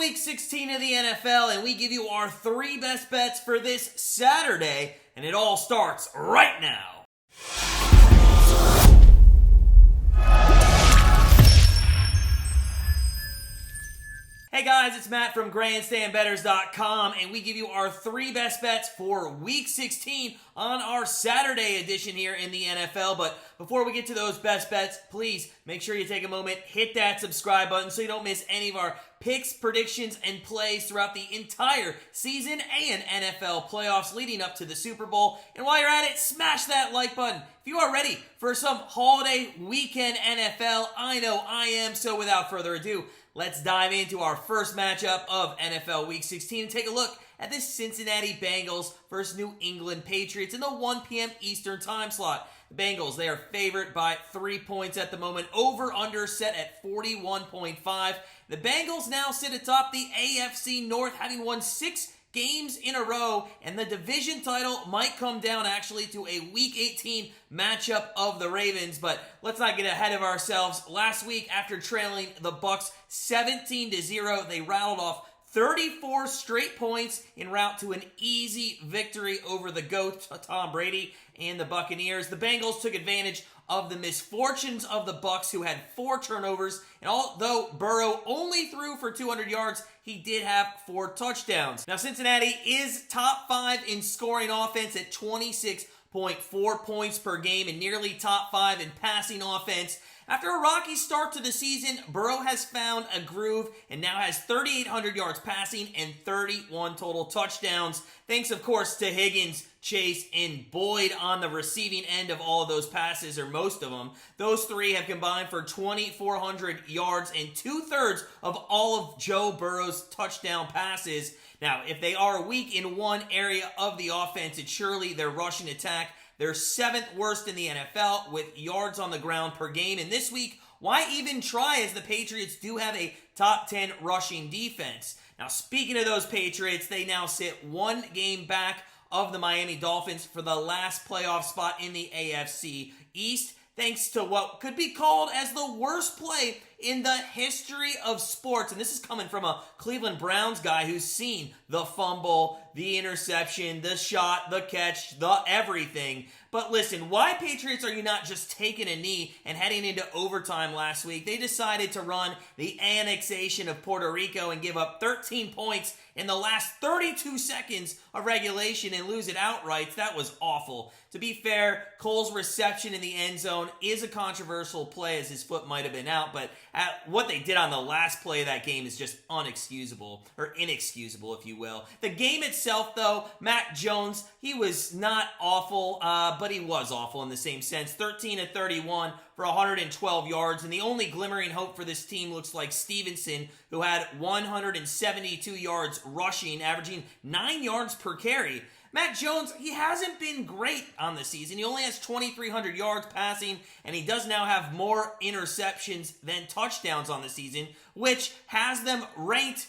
Week 16 of the NFL, and we give you our 3 best bets for this Saturday, and it all starts right now. Hey guys, it's Matt from Grandstand Bettors.com, and we give you our 3 best bets for Week 16 on our Saturday edition here in the NFL. But before we get to those best bets, please make sure you take a moment, hit that subscribe button so you don't miss any of our picks, predictions, and plays throughout the entire season and NFL playoffs leading up to the Super Bowl. And while you're at it, smash that like button. If you are ready for some holiday weekend NFL, I know I am. So without further ado, let's dive into our first matchup of NFL Week 16 and take a look at the Cincinnati Bengals versus New England Patriots in the 1 p.m. Eastern time slot. The Bengals, they are favored by 3 points at the moment. Over-under set at 41.5. The Bengals now sit atop the AFC North, having won 6 games in a row, and the division title might come down actually to a Week 18 matchup of the Ravens. But let's not get ahead of ourselves. Last week, after trailing the Bucs 17-0, they rattled off 34 straight points en route to an easy victory over the GOAT, Tom Brady, and the Buccaneers. The Bengals took advantage of the misfortunes of the Bucs, who had 4 turnovers, and although Burrow only threw for 200 yards, he did have 4 touchdowns. Now, Cincinnati is top 5 in scoring offense at 26.4 points per game and nearly top 5 in passing offense. After a rocky start to the season, Burrow has found a groove and now has 3,800 yards passing and 31 total touchdowns. Thanks, of course, to Higgins, Chase, and Boyd on the receiving end of all of those passes, or most of them. Those 3 have combined for 2,400 yards and 2/3 of all of Joe Burrow's touchdown passes. Now, if they are weak in one area of the offense, it's surely their rushing attack. They're 7th worst in the NFL with yards on the ground per game. And this week, why even try, as the Patriots do have a top 10 rushing defense? Now, speaking of those Patriots, they now sit 1 game back of the Miami Dolphins for the last playoff spot in the AFC East, thanks to what could be called as the worst play in the history of sports. And this is coming from a Cleveland Browns guy who's seen the fumble, the interception, the shot, the catch, the everything. But listen, why, Patriots, are you not just taking a knee and heading into overtime last week? They decided to run the annexation of Puerto Rico and give up 13 points in the last 32 seconds of regulation and lose it outright. That was awful. To be fair, Cole's reception in the end zone is a controversial play, as his foot might have been out, but what they did on the last play of that game is just unexcusable, or inexcusable, if you will. The game itself, though, Mac Jones, he was not awful, but he was awful in the same sense. 13 of 31 for 112 yards, and the only glimmering hope for this team looks like Stevenson, who had 172 yards rushing, averaging 9 yards per carry. Mac Jones, he hasn't been great on the season. He only has 2,300 yards passing, and he does now have more interceptions than touchdowns on the season, which has them ranked,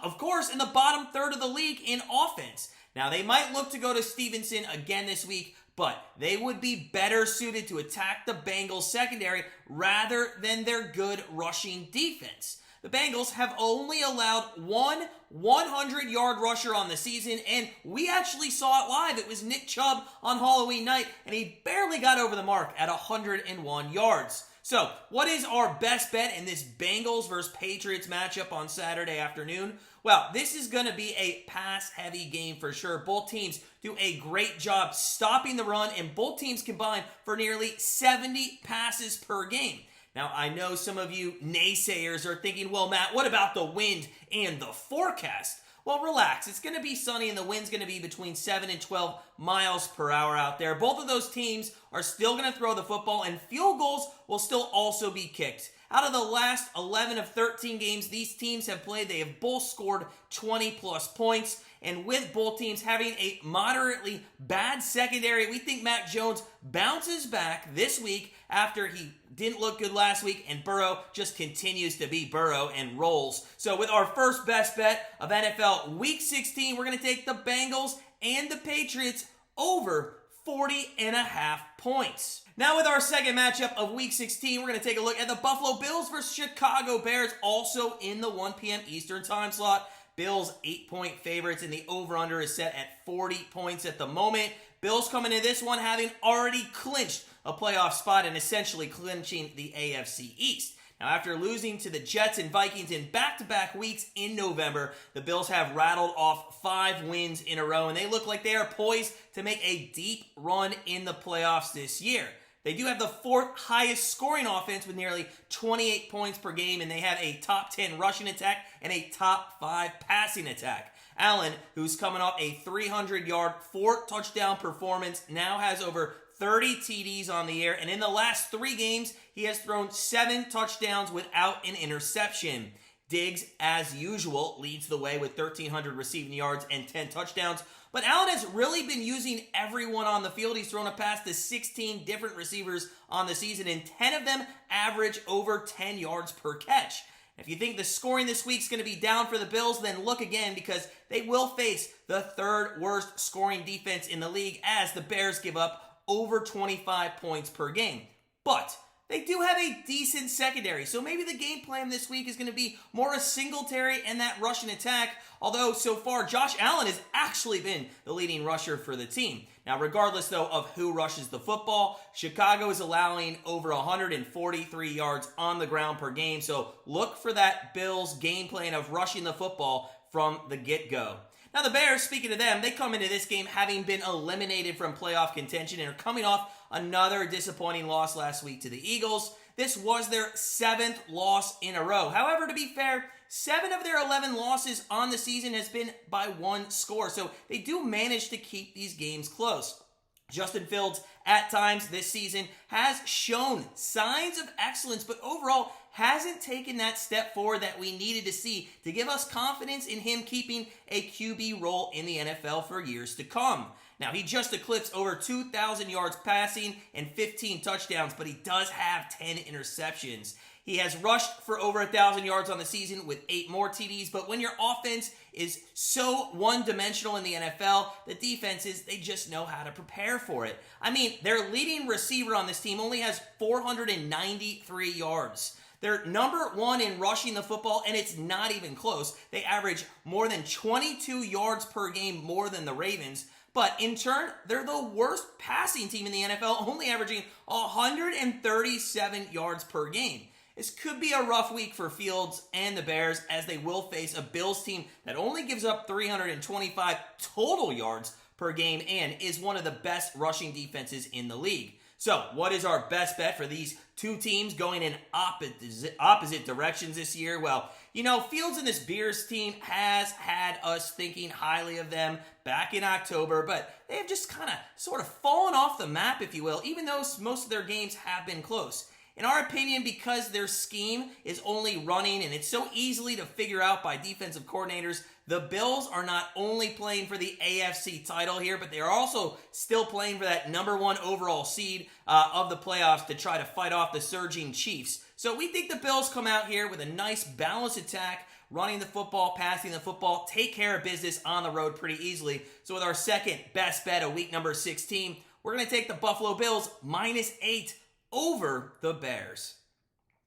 of course, in the bottom third of the league in offense. Now, they might look to go to Stevenson again this week, but they would be better suited to attack the Bengals secondary rather than their good rushing defense. The Bengals have only allowed 1 100-yard rusher on the season, and we actually saw it live. It was Nick Chubb on Halloween night, and he barely got over the mark at 101 yards. So, what is our best bet in this Bengals versus Patriots matchup on Saturday afternoon? Well, this is going to be a pass-heavy game for sure. Both teams do a great job stopping the run, and both teams combine for nearly 70 passes per game. Now, I know some of you naysayers are thinking, well, Matt, what about the wind and the forecast? Well, relax. It's going to be sunny, and the wind's going to be between 7 and 12 miles per hour out there. Both of those teams are still going to throw the football, and field goals will still also be kicked. Out of the last 11 of 13 games these teams have played, they have both scored 20-plus points. And with both teams having a moderately bad secondary, we think Mac Jones bounces back this week after he didn't look good last week, and Burrow just continues to be Burrow and rolls. So with our first best bet of NFL Week 16, we're going to take the Bengals and the Patriots over 40.5 points. Now with our second matchup of Week 16, we're going to take a look at the Buffalo Bills versus Chicago Bears, also in the 1 p.m. Eastern time slot. Bills 8-point favorites, and the over-under is set at 40 points at the moment. Bills coming into this one having already clinched a playoff spot and essentially clinching the AFC East. Now, after losing to the Jets and Vikings in back-to-back weeks in November, the Bills have rattled off 5 wins in a row, and they look like they are poised to make a deep run in the playoffs this year. They do have the 4th highest scoring offense with nearly 28 points per game, and they have a top 10 rushing attack and a top 5 passing attack. Allen, who's coming off a 300-yard, 4-touchdown performance, now has over 30 TDs on the year, and in the last 3 games, he has thrown 7 touchdowns without an interception. Diggs, as usual, leads the way with 1,300 receiving yards and 10 touchdowns. But Allen has really been using everyone on the field. He's thrown a pass to 16 different receivers on the season, and 10 of them average over 10 yards per catch. If you think the scoring this week is going to be down for the Bills, then look again, because they will face the 3rd worst scoring defense in the league as the Bears give up over 25 points per game. But they do have a decent secondary, so maybe the game plan this week is going to be more a Singletary and that rushing attack, although so far Josh Allen has actually been the leading rusher for the team. Now, regardless, though, of who rushes the football, Chicago is allowing over 143 yards on the ground per game, so look for that Bills game plan of rushing the football from the get-go. Now, the Bears, speaking of them, they come into this game having been eliminated from playoff contention and are coming off another disappointing loss last week to the Eagles. This was their 7th loss in a row. However, to be fair, 7 of their 11 losses on the season has been by 1 score, so they do manage to keep these games close. Justin Fields, at times this season, has shown signs of excellence, but overall hasn't taken that step forward that we needed to see to give us confidence in him keeping a QB role in the NFL for years to come. Now, he just eclipsed over 2,000 yards passing and 15 touchdowns, but he does have 10 interceptions. He has rushed for over 1,000 yards on the season with 8 more TDs, but when your offense is so one-dimensional in the NFL, the defenses, they just know how to prepare for it. I mean, their leading receiver on this team only has 493 yards. They're number 1 in rushing the football, and it's not even close. They average more than 22 yards per game more than the Ravens. But in turn, they're the worst passing team in the NFL, only averaging 137 yards per game. This could be a rough week for Fields and the Bears, as they will face a Bills team that only gives up 325 total yards per game and is one of the best rushing defenses in the league. So, what is our best bet for these 2 teams going in opposite directions this year? Well, you know, Fields and this Bears team has had us thinking highly of them back in October, but they have just kind of sort of fallen off the map, if you will, even though most of their games have been close. In our opinion, because their scheme is only running and it's so easily to figure out by defensive coordinators, the Bills are not only playing for the AFC title here, but they are also still playing for that number 1 overall seed of the playoffs to try to fight off the surging Chiefs. So we think the Bills come out here with a nice balanced attack, running the football, passing the football, take care of business on the road pretty easily. So with our second best bet of week number 16, we're going to take the Buffalo Bills -8 over the Bears.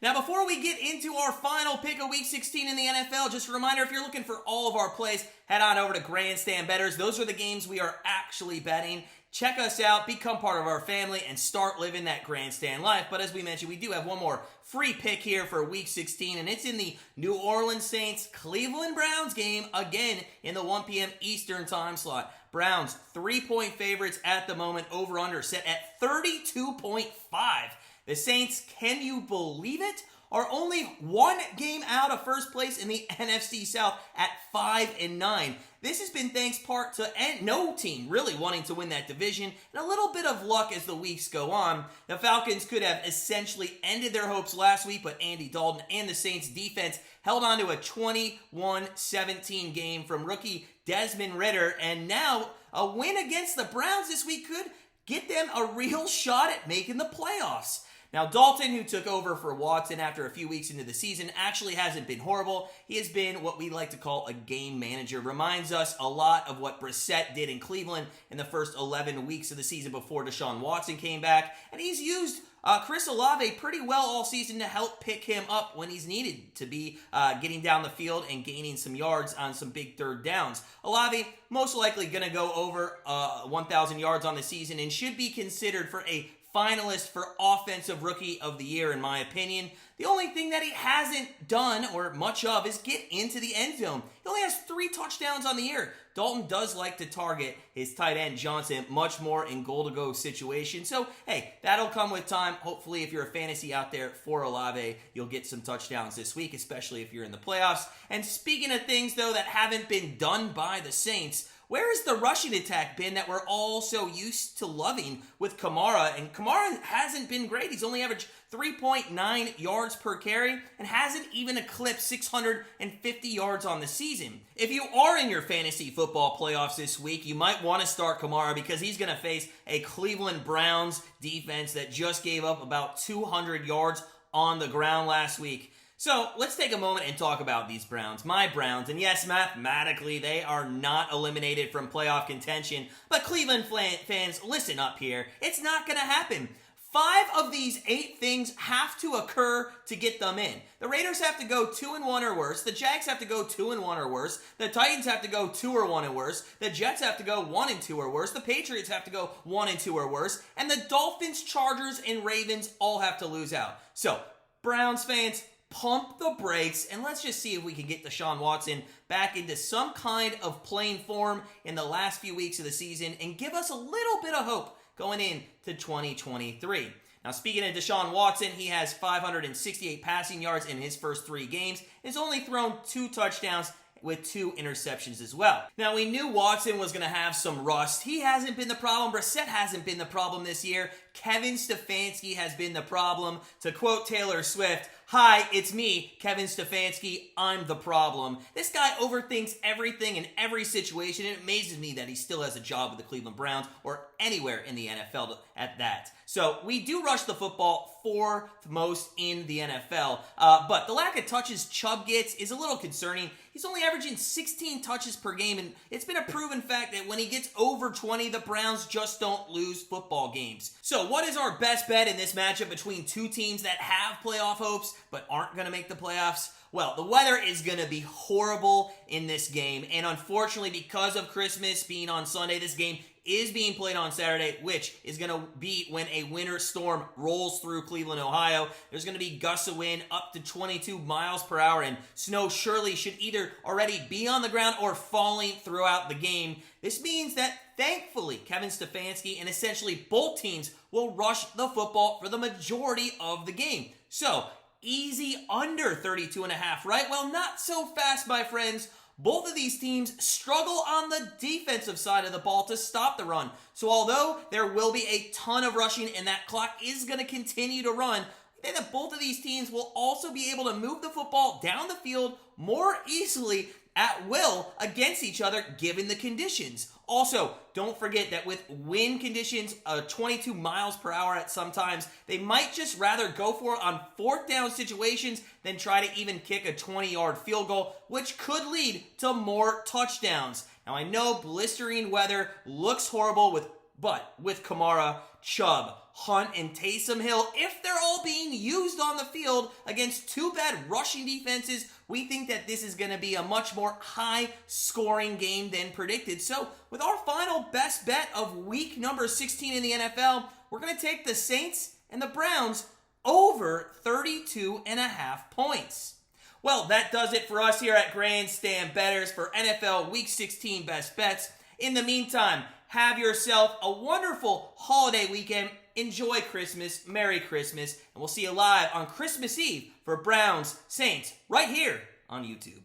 Now, before we get into our final pick of Week 16 in the NFL, just a reminder, if you're looking for all of our plays, head on over to Grandstand Bettors. Those are the games we are actually betting. Check us out, become part of our family, and start living that Grandstand life. But as we mentioned, we do have one more free pick here for Week 16, and it's in the New Orleans Saints-Cleveland Browns game, again in the 1 p.m. Eastern time slot. Browns, 3-point favorites at the moment, over-under set at 32.5. The Saints, can you believe it, are only 1 game out of first place in the NFC South at 5-9. This has been thanks part to no team really wanting to win that division and a little bit of luck as the weeks go on. The Falcons could have essentially ended their hopes last week, but Andy Dalton and the Saints defense held on to a 21-17 game from rookie Desmond Ridder, and now a win against the Browns this week could get them a real shot at making the playoffs. Now, Dalton, who took over for Watson after a few weeks into the season, actually hasn't been horrible. He has been what we like to call a game manager. Reminds us a lot of what Brissett did in Cleveland in the first 11 weeks of the season before Deshaun Watson came back. And he's used Chris Olave pretty well all season to help pick him up when he's needed to be getting down the field and gaining some yards on some big third downs. Olave most likely going to go over 1,000 yards on the season and should be considered for a finalist for Offensive Rookie of the Year, in my opinion. The only thing that he hasn't done, or much of, is get into the end zone. He only has 3 touchdowns on the year. Dalton does like to target his tight end Johnson much more in goal-to-go situations. So, hey, that'll come with time. Hopefully, if you're a fantasy out there for Olave, you'll get some touchdowns this week, especially if you're in the playoffs. And speaking of things, though, that haven't been done by the Saints, where has the rushing attack been that we're all so used to loving with Kamara? And Kamara hasn't been great. He's only averaged 3.9 yards per carry and hasn't even eclipsed 650 yards on the season. If you are in your fantasy football playoffs this week, you might want to start Kamara because he's going to face a Cleveland Browns defense that just gave up about 200 yards on the ground last week. So let's take a moment and talk about these Browns. My Browns, and yes, mathematically, they are not eliminated from playoff contention, but Cleveland fans, listen up here. It's not going to happen. 5 of these 8 things have to occur to get them in. The Raiders have to go 2-1 or worse. The Jags have to go 2-1 or worse. The Titans have to go 2-1 or worse. The Jets have to go 1-2 or worse. The Patriots have to go 1-2 or worse. And the Dolphins, Chargers, and Ravens all have to lose out. So, Browns fans, pump the brakes, and let's just see if we can get Deshaun Watson back into some kind of playing form in the last few weeks of the season and give us a little bit of hope going into 2023. Now, speaking of Deshaun Watson, he has 568 passing yards in his first 3 games. He's only thrown 2 touchdowns with 2 interceptions as well. Now, we knew Watson was going to have some rust. He hasn't been the problem. Brissett hasn't been the problem this year. Kevin Stefanski has been the problem. To quote Taylor Swift, "Hi, it's me, Kevin Stefanski. I'm the problem." This guy overthinks everything in every situation. It amazes me that he still has a job with the Cleveland Browns or anywhere in the NFL at that. So we do rush the football 4th most in the NFL, but the lack of touches Chubb gets is a little concerning. He's only averaging 16 touches per game, and it's been a proven fact that when he gets over 20, the Browns just don't lose football games. So what is our best bet in this matchup between 2 teams that have playoff hopes but aren't going to make the playoffs? Well, the weather is going to be horrible in this game, and unfortunately, because of Christmas being on Sunday, this game is being played on Saturday, which is going to be when a winter storm rolls through Cleveland, Ohio. There's going to be gusts of wind up to 22 miles per hour, and snow surely should either already be on the ground or falling throughout the game. This means that, thankfully, Kevin Stefanski and essentially both teams will rush the football for the majority of the game. So, easy under 32.5, right? Well, not so fast, my friends. Both of these teams struggle on the defensive side of the ball to stop the run. So although there will be a ton of rushing and that clock is going to continue to run, I think that both of these teams will also be able to move the football down the field more easily at will against each other given the conditions. Also, don't forget that with wind conditions 22 miles per hour at sometimes, they might just rather go for it on 4th down situations than try to even kick a 20-yard field goal, which could lead to more touchdowns. Now, I know blistering weather looks horrible but with Kamara, Chubb, Hunt, and Taysom Hill, if they're all being used on the field against 2 bad rushing defenses, we think that this is going to be a much more high-scoring game than predicted. So, with our final best bet of week number 16 in the NFL, we're going to take the Saints and the Browns over 32.5 points. Well, that does it for us here at Grandstand Bettors for NFL Week 16 Best Bets. In the meantime, have yourself a wonderful holiday weekend. Enjoy Christmas. Merry Christmas. And we'll see you live on Christmas Eve for Browns Saints right here on YouTube.